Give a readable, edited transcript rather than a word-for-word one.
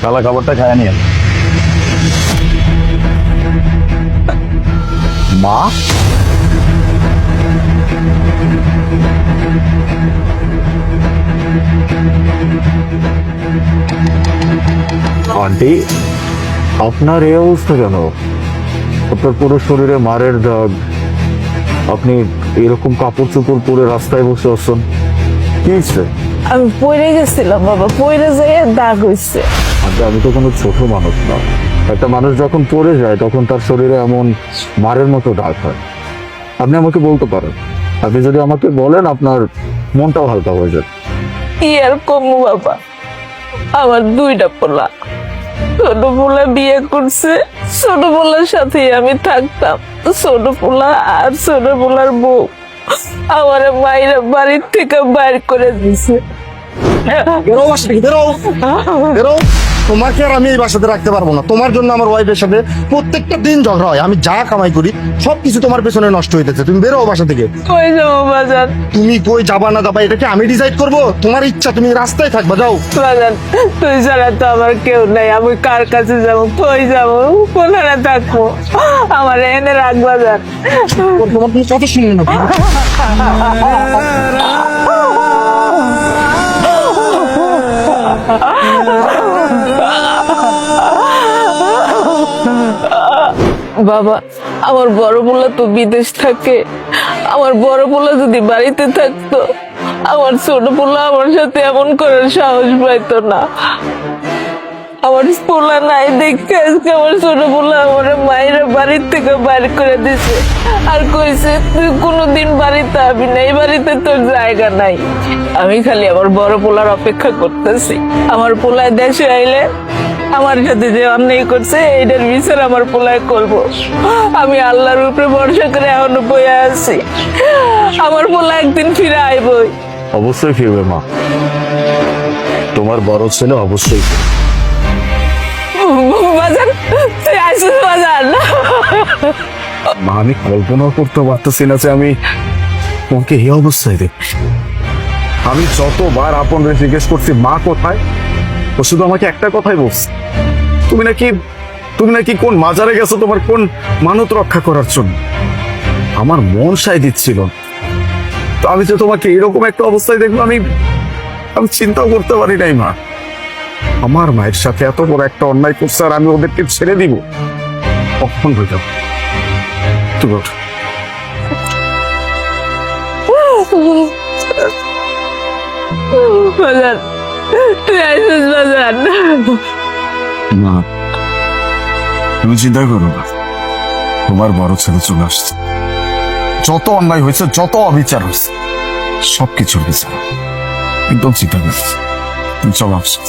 খালা খাবারটা খায় নিয়ে মা। আন্টি, আপনার এই অবস্থা কেন? আপনার পুরো শরীরে মারের দাগ, আপনি এরকম কাপড় চোপড় পরে রাস্তায় বসে আছেন, কি হয়েছে? আমি পড়ে গেছিলাম বাবা, পড়ে যেয়ে দাগ হইছে। আমি তো কোনো ছোট মানুষ না। একটা মানুষ যখন পড়ে যায় তখন তার শরীরে এমন মারের মতো দাগ হয়। আপনি আমাকে বলতে পারেন, আপনি যদি আমাকে বলেন আপনার মনটাও হালকা হয়ে যাবে। কি আর কমু বাবা, আমার দুইটা পোলা। ছোট পোলা বিয়ে করছে, ছোট পোলার সাথে আমি থাকতাম। ছোট পোলা আর ছোট পোলার বউ আমার মায়ের বাড়ির থেকে বাইর করে দিছে। বেরো বাসা থেকে, বেরো বেরো। তোমাকে আর আমি এই বাসাতে রাখতে পারবো না। তোমার জন্য আমার ওয়াইফের সাথে প্রত্যেকটা দিন ঝগড়া হয়। আমি যা কামাই করি সবকিছু তোমার পেছনে নষ্ট হইতেছে। তুমি বেরো বাসা থেকে। কই যাবো বাজার? তুমি কই যাবা না যাবা এটাকে আমি ডিসাইড করবো? তোমার ইচ্ছা, তুমি রাস্তায় থাকবা, যাও। বাজার, তুই ছাড়া তো আমার কেউ নাই। আমি কার কাছে যাবো? কই যাবো? কোথায় থাকবো? আমার এনে রাখ বাজার। তোমার তুমি কথা শুনলে না। বাবা, আমার বড় পোলা তো বিদেশ থাকে। আমার বড় পোলা যদি বাড়িতে থাকতো, আমার ছোট পোলা আমার সাথে এমন করার সাহস পাইতো না। আমার পোলা নাই দেখে আজকে আমার ছোট পোলা আমার মায়ের বাড়ির থেকে বাইর করে দিছে, আর কইছে তুই কোনোদিন বাড়িতে আবি না, এই বাড়িতে তোর জায়গা নাই। আমি খালি আমার বড় পোলার অপেক্ষা করতেছি। আমার পোলায় দেশে আইলে আমার সাথে যে অন্যায় করছে এটার বিচার আমার পোলায় করব। আমি আল্লাহর উপরে ভরসা করে এখনো বইয়া আছি। আমার পোলা একদিন ফিরে আইবই। অবশ্যই ফিরবে মা, তোমার বড় ছেলে অবশ্যই ফিরবে। বাজার, তুই আসিস বাজার? মা, আমি কল্পনাও করতে পারতেছি না যে আমি তোমাকে এই অবস্থায় দেখি। আমি যতবার আপন রে জিজ্ঞেস করছি মা কোথায়, ও শুধু আমাকে একটা কথাই বলছে, তুমি নাকি কোন মাজারে গেছো তোমার কোন মানত রক্ষা করার জন্য। আমার মন সায় দিচ্ছিল। তো আমি যে তোমাকে এরকম একটা অবস্থায় দেখবো আমি চিন্তাও করতে পারি নাই মা। আমার মায়ের সাথে এত বড় একটা অন্যায় করছে আর আমি ওদেরকে ছেড়ে দিব? কখন হয়ে যাবো? তুমি ওঠো। বাজার, তুই আসিস বাজার? না, তুমি চিন্তা করো না, তোমার বড় ছেলে চলে আসছে। যত অন্যায় হয়েছে, যত অবিচার হয়েছে, সবকিছুর বিচার একদম চিন্তা করছে। চলো আসছে।